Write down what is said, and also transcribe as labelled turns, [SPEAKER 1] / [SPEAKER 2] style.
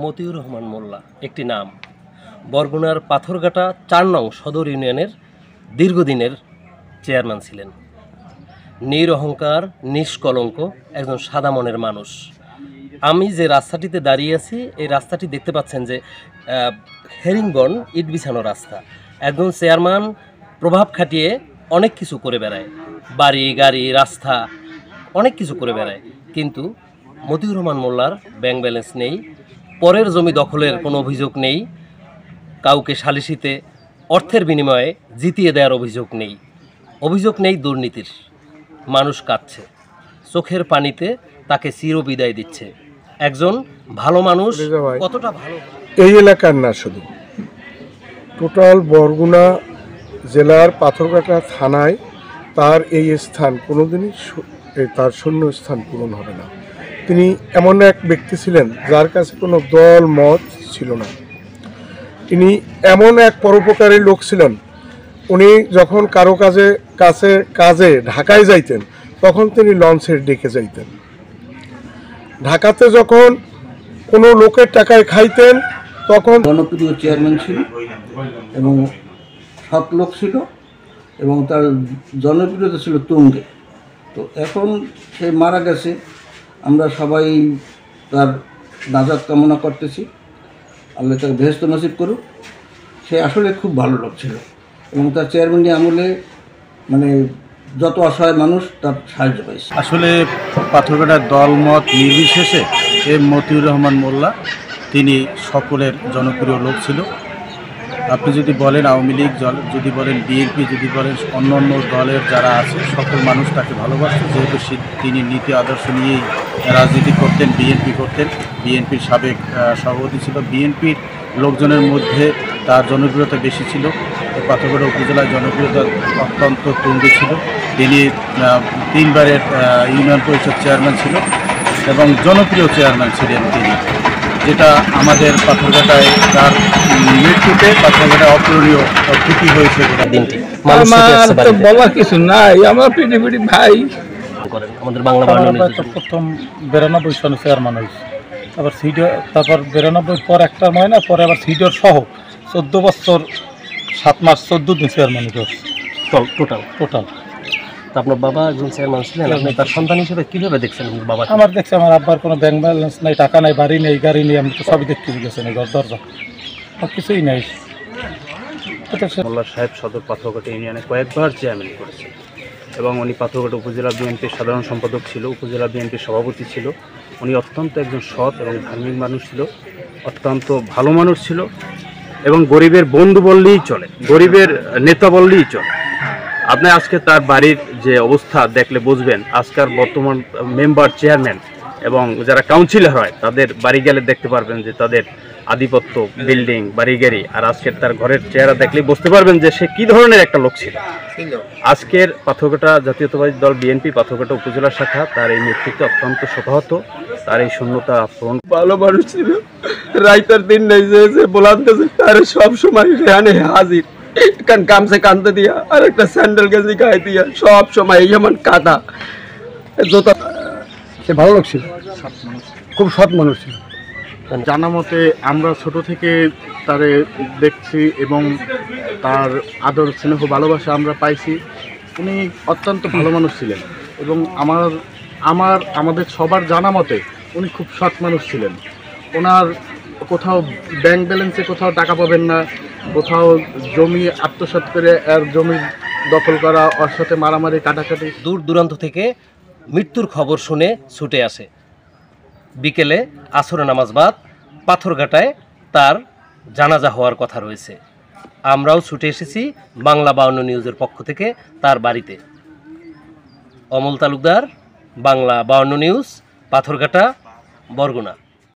[SPEAKER 1] মতিউর রহমান মোল্লা একটি নাম। বরগুনার পাথরঘাটা ৪ নং সদর ইউনিয়নের দীর্ঘদিনের চেয়ারম্যান ছিলেন। নিরহংকার, নিষ্কলঙ্ক, একজন সাদা মনের মানুষ। আমি যে রাস্তাটিতে দাঁড়িয়ে আছি, এই রাস্তাটি দেখতে পাচ্ছেন যে হেরিংবন ইট বিছানো রাস্তা। একজন চেয়ারম্যান প্রভাব খাটিয়ে অনেক কিছু করে বেড়ায়, বাড়ি গাড়ি রাস্তা অনেক কিছু করে বেড়ায়, কিন্তু মতিউর রহমান মোল্লার ব্যাংক ব্যালেন্স নেই, পরের জমি দখলের কোনো অভিযোগ নেই, কাউকে সালিসিতে অর্থের বিনিময়ে জিতিয়ে দেওয়ার অভিযোগ নেই দুর্নীতির। মানুষ কাঁদছে, চোখের পানিতে তাকে চিরবিদায় দিচ্ছে। একজন ভালো মানুষ কতটা ভালো
[SPEAKER 2] এই এলাকার না, শুধু টোটাল বরগুনা জেলার পাথরঘাটা থানায় তার এই স্থান কোনোদিনই তার শূন্য স্থান পূরণ হবে না। তিনি এমন এক ব্যক্তি ছিলেন যার কাছে কোনো দল মত ছিল না। তিনি এমন এক পরোপকারী লোক ছিলেন, উনি যখন কারো কাজে ঢাকায় যাইতেন তখন তিনি লঞ্চের ডেকে যাইতেন। ঢাকাতে যখন কোনো লোকের টাকায় খাইতেন তখন
[SPEAKER 3] জনপ্রিয় চেয়ারম্যান ছিল এবং সৎ লোক ছিল এবং তার জনপ্রিয়তা ছিল তুঙ্গে। তো এখন সে মারা গেছে, আমরা সবাই তার নাজাত কামনা করতেছি, আল্লাহ তাকে বেহেশত নসিব করুক। সে আসলে খুব ভালো লোক ছিল এবং তার চেয়ারম্যানই আমলে মানে যত অসহায় মানুষ তার সাহায্য পাইছে।
[SPEAKER 4] আসলে পাথরঘাটার দলমত নির্বিশেষে মতিউর রহমান মোল্লা তিনি সকলের জনপ্রিয় লোক ছিল। আপনি যদি বলেন আওয়ামী লীগ, যদি বলেন বিএনপি, যদি বলেন অন্য অন্য দলের যারা আছে, সকল মানুষ তাকে ভালোবাসত, যেহেতু তিনি নীতি আদর্শ নিয়েই রাজনীতি করতেন, বিএনপির সাবেক সভাপতি ছিল। বিএনপির লোকজনের মধ্যে তার জনপ্রিয়তা বেশি ছিল। পাথরঘাটা উপজেলায় জনপ্রিয়তা অত্যন্ত তুঙ্গে ছিল। তিনি 3 বারের ইউনিয়ন পরিষদ চেয়ারম্যান ছিল এবং জনপ্রিয় চেয়ারম্যান ছিলেন তিনি, যেটা আমাদের পাথরঘাটায় তার মৃত্যুতে পাথরঘাটায় অপূরণীয় ক্ষতি হয়েছে। দিনটি
[SPEAKER 5] বলার কিছু নাই, আমার পিটি ভাই
[SPEAKER 1] আমাদের বাংলা
[SPEAKER 5] প্রথম 92 সনে চেয়ারম্যান হয়েছে, তারপর 92 পর একটা মহিনা, পরে আবার সিডিওর সহ 14 বছর 7 মাস 14 দিন চেয়ারম্যান করছে টোটাল।
[SPEAKER 1] আপনার বাবা একজন চেয়ারম্যান ছিলেন, আপনি তার সন্তান হিসেবে কিভাবে দেখছেন বাবা?
[SPEAKER 5] আমার দেখছি, আমার আব্বার কোনো ব্যাংক ব্যালেন্স নাই, টাকা নাই, বাড়ি নেই, গাড়ি নেই, আমি তো সবই দেখতে গেছেন, ঘর দরজা আর কিছুই নাই।
[SPEAKER 4] মোল্লা সাহেব সদর পাথরঘাটা ইউনিয়নে কয়েকবার চেয়ারম্যান করেছে এবং উনি পাথরঘাটা উপজেলা বিএনপির সাধারণ সম্পাদক ছিল, উপজেলা বিএনপির সভাপতি ছিল। উনি অত্যন্ত একজন সৎ এবং ধার্মিক মানুষ ছিল, অত্যন্ত ভালো মানুষ ছিল এবং গরিবের বন্ধু বললেই চলে, গরিবের নেতা বললেই চলে। আপনি আজকে তার বাড়ির যে অবস্থা দেখলে বুঝবেন, আজকাল বর্তমান মেম্বার, চেয়ারম্যান এবং যারা কাউন্সিলর হয় তাদের বাড়ি গেলে দেখতে পারবেন যে তাদের আধিপত্য, বিল্ডিং, বাড়ি গাড়ি, আর আজকের তার ঘরের চেহারা দেখলে বুঝতে পারবেন যে সে কী ধরনের একটা লোক ছিল। আজকের পাথরঘাটা জাতীয়তাবাদী দল বিএনপি পাথরঘাটা উপজেলা শাখা তার এই মৃত্যুতে অত্যন্ত শোকাহত, তার এই শূন্যতা পূরণ।
[SPEAKER 6] ভালো মানুষ ছিল, রাইতার দিন নেই যে বলাতেছে তার সব সময় রেহানে হাজির, গামছে কান্দে দিয়া আর একটা স্যান্ডেল গেঞ্জি গায়ে দিয়া সব সময় যেমন কাদা জোতা।
[SPEAKER 2] সে ভালো লোক ছিল, খুব সৎ মানুষ ছিল।
[SPEAKER 4] জানা মতে আমরা ছোট থেকে তারে দেখছি এবং তার আদর স্নেহ ভালোবাসা আমরা পাইছি। উনি অত্যন্ত ভালো মানুষ ছিলেন এবং আমাদের সবার জানা মতে উনি খুব সৎ মানুষ ছিলেন। ওনার কোথাও ব্যাংক ব্যালেন্সে কোথাও টাকা পাবেন না, কোথাও জমি আত্মসাৎ করে আর জমি দখল করা, ওর সাথে মারামারি কাটাকাটি।
[SPEAKER 1] দূর দূরান্ত থেকে মৃত্যুর খবর শুনে ছুটে আসে। বিকেলে আসরে নামাজ বাদ পাথরঘাটায় তার জানাজা হওয়ার কথা রয়েছে। আমরাও ছুটে এসেছি বাংলা 52 নিউজের পক্ষ থেকে তার বাড়িতে। অমল তালুকদার, বাংলা 52 নিউজ, পাথরঘাটা, বরগুনা।